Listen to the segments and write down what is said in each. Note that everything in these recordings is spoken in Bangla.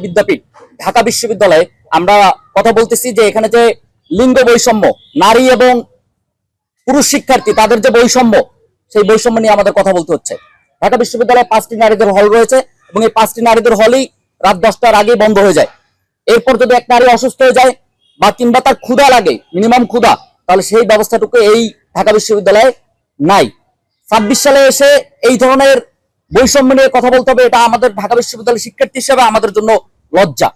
বিদ্যাপীঠ ঢাকা বিশ্ববিদ্যালয়ে আমরা কথা বলতেছি যে এখানে যে লিঙ্গ বৈষম্য, নারী এবং পুরুষ শিক্ষার্থী তাদের যে বৈষম্য, সেই বৈষম্য নিয়ে আমাদের কথা বলতে হচ্ছে। ঢাকা বিশ্ববিদ্যালয়ে 5টি নারীদের হল রয়েছে এবং এই 5টি নারীদের হলই রাত 10টার আগেই বন্ধ হয়ে যায়। এরপর যদি এক নারী অসুস্থ হয়ে যায় বা কিংবা তার ক্ষুধা লাগে, মিনিমাম ক্ষুধা, তাহলে সেই ব্যবস্থাটুকু এই ঢাকা বিশ্ববিদ্যালয়ে নাই। 26 সালে এসে এই ধরনের বৈষম্য নিয়ে কথা বলতে হবে, এটা আমাদের ঢাকা বিশ্ববিদ্যালয়ের শিক্ষার্থী হিসেবে আমাদের জন্য লজ্জা।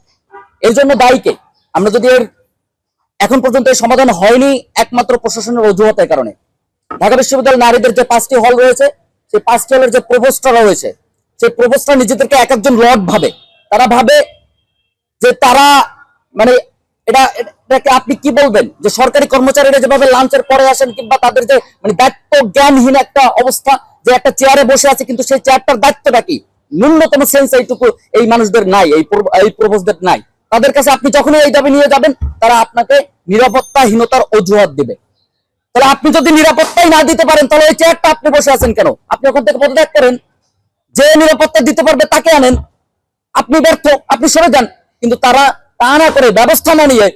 এর জন্য দায়ীকে আমরা যদি এর এখন পর্যন্ত এই সমাধান হয়নি একমাত্র প্রশাসনের অজুহাতের কারণে। ঢাকা বিশ্ববিদ্যালয়ের নারীদের যে 5টি হল রয়েছে, সেই 5টি হলের যে প্রভোস্টরা রয়েছে, সেই প্রভোস্টরা নিজেদেরকে এক একজন লর্ড ভাবে। তারা ভাবে যে তারা মানে এটাকে আপনি কি বলবেন, যে সরকারি কর্মচারীরা যেভাবে লাঞ্চের পরে আসেন কিংবা তাদের যে মানে দায়িত্ব জ্ঞানহীন একটা অবস্থা, যে একটা চেয়ারে বসে আছে কিন্তু সেই চেয়ারটার দায়িত্বটা কি, ন্যূনতম সেন্স এইটুকু এই মানুষদের নাই, এই প্রভোস্টদের নাই। তাদের কাছে আপনি যখনই এই দাবি নিয়ে যাবেন, তারা আপনাকে নিরাপত্তাহীনতার অজুহাত দিবে। তাহলে আপনি যদি নিরাপত্তাই না দিতে পারেন, তাহলে এই চেয়ারটা আপনি বসে আছেন কেন? আপনি ওখান থেকে পদত্যাগ করেন, যে নিরাপত্তা দিতে পারবে তাকে আনেন। আপনি ব্যর্থ, আপনি সরে যান। কিন্তু তারা তা না করে, ব্যবস্থা না নিয়ে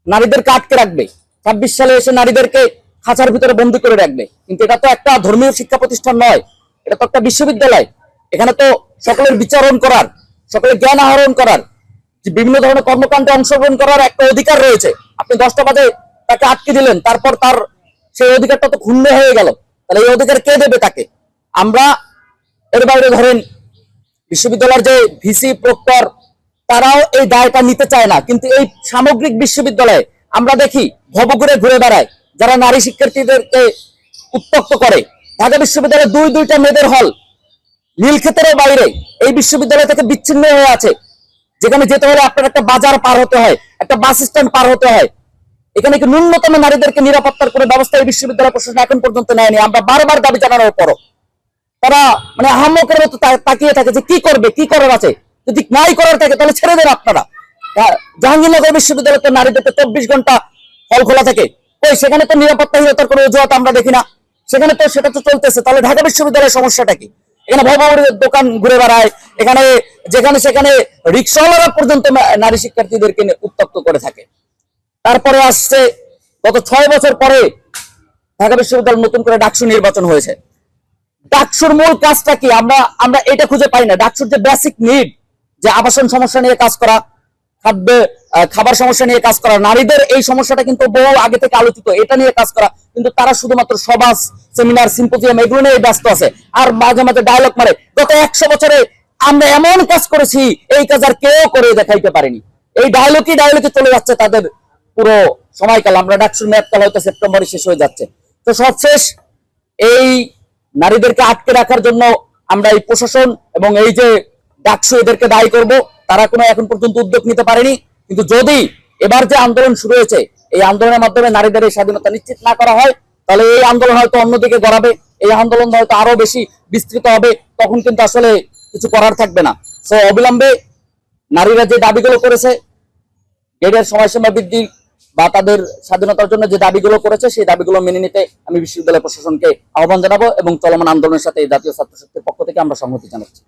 নারীদেরকে আটকে রাখবে। 26 সালে এসে নারীদেরকে খাঁচার ভিতরে বন্দী করে রাখবে। কিন্তু এটা তো একটা ধর্মীয় শিক্ষা প্রতিষ্ঠান নয়, এটা তো একটা বিশ্ববিদ্যালয়। এখানে তো সকলের বিচারণ করার, সকলের জ্ঞান আহরণ করার, বিভিন্ন ধরনের কর্মকাণ্ডে অংশগ্রহণ করার একটা অধিকার রয়েছে। আপনি 10টা বাজে তাকে আটকে দিলেন, তারপর তার সেই অধিকারটা তো ক্ষুণ্ণ হয়ে গেল। তাহলে এই অধিকার কে দেবে তাকে? আমরা এর বাইরে ধরেন বিশ্ববিদ্যালয়ের যে ভিসি প্রক্টর, তারাও এই দায়টা নিতে চায় না। কিন্তু এই সামগ্রিক বিশ্ববিদ্যালয়ে আমরা দেখি ভবঘুরে ঘুরে বেড়ায় যারা নারী শিক্ষার্থীদেরকে উত্ত্যক্ত করে। ঢাকা বিশ্ববিদ্যালয়ে 2টা মেয়েদের হল নীলক্ষেতের বাইরে এই বিশ্ববিদ্যালয় থেকে বিচ্ছিন্ন হয়ে আছে, যেখানে যেতে হলে আপনার একটা বাজার পার হতে হয়, একটা বাস স্ট্যান্ড পার হতে হয়। এখানে কি ন্যূনতম নারীদেরকে নিরাপত্তার কোনো ব্যবস্থা এই বিশ্ববিদ্যালয় প্রশাসন এখন পর্যন্ত নেয়নি। আমরা বারবার দাবি জানানোর পরও তারা মানে আহাম্মকের মতো তাকিয়ে থাকে যে কি করবে, কি করার আছে। যদি নাই করার থাকে তাহলে ছেড়ে দেন আপনারা। জাহাঙ্গীরনগর বিশ্ববিদ্যালয়ে তো নারীদের 24 ঘন্টা হল খোলা থাকে, ওই সেখানে তো নিরাপত্তাহীনতার কোনো অজুহাত আমরা দেখি না। সেখানে তো সেটা তো চলতেছে। তাহলে ঢাকা বিশ্ববিদ্যালয়ের সমস্যাটা কি? এখানে ভবঘুরে দোকান ঘুরে বেড়ায়, এখানে যেখানে সেখানে রিক্সাওয়ালারা পর্যন্ত নারী শিক্ষার্থীদেরকে উত্তপ্ত করে থাকে। তারপরে আসছে গত 6 বছর পরে ঢাকা বিশ্ববিদ্যালয় নতুন করে ডাকসু নির্বাচন হয়েছে। ডাকসুর মূল কাজটা কি আমরা এটা খুঁজে পাই না। ডাকসুর যে বেসিক নিড, যে আবাসন সমস্যা নিয়ে কাজ করা, খাবার সমস্যা নিয়ে কাজ করা, নারীদের এই সমস্যাটা কিন্তু বহু আগে থেকে আলোচিত, এটা নিয়ে কাজ করা। কিন্তু তারা শুধুমাত্র সভা, সেমিনার, সিম্পোজিয়াম এগুলো নিয়ে ব্যস্ত আছে, আর মাঝে মাঝে ডায়লগ মারে। গত 100 বছরে আমরা এমন কাজ করেছি, এই কাজ আর কেউ করে দেখাইতে পারেনি। এই ডায়লগে চলে যাচ্ছে তাদের পুরো সময়কাল। আমরা ডাকসুর মেয়াদকাল হয়তো সেপ্টেম্বরে শেষ হয়ে যাচ্ছে। তো সবশেষ এই নারীদেরকে আটকে রাখার জন্য আমরা এই প্রশাসন এবং এই যে ডাকসু এদেরকে দায়ী করব। তারা কোনো এখন পর্যন্ত উদ্যোগ নিতে পারেনি। কিন্তু যদি এবার যে আন্দোলন শুরু হয়েছে, এই আন্দোলনের মাধ্যমে নারীদের এই স্বাধীনতা নিশ্চিত না করা হয়, তাহলে এই আন্দোলন হয়তো অন্যদিকে গড়াবে, এই আন্দোলন হয়তো আরো বেশি বিস্তৃত হবে। তখন কিন্তু আসলে কিছু করার থাকবে না। সো অবিলম্বে নারীরা যে দাবিগুলো করেছে, গেটের সময়সীমা বৃদ্ধি বা তাদের স্বাধীনতার জন্য যে দাবিগুলো করেছে, সেই দাবিগুলো মেনে নিতে আমি বিশ্ববিদ্যালয় প্রশাসনকে আহ্বান জানাবো এবং চলমান আন্দোলনের সাথে এই জাতীয় ছাত্র শক্তির পক্ষ থেকে আমরা সংহতি জানাচ্ছি।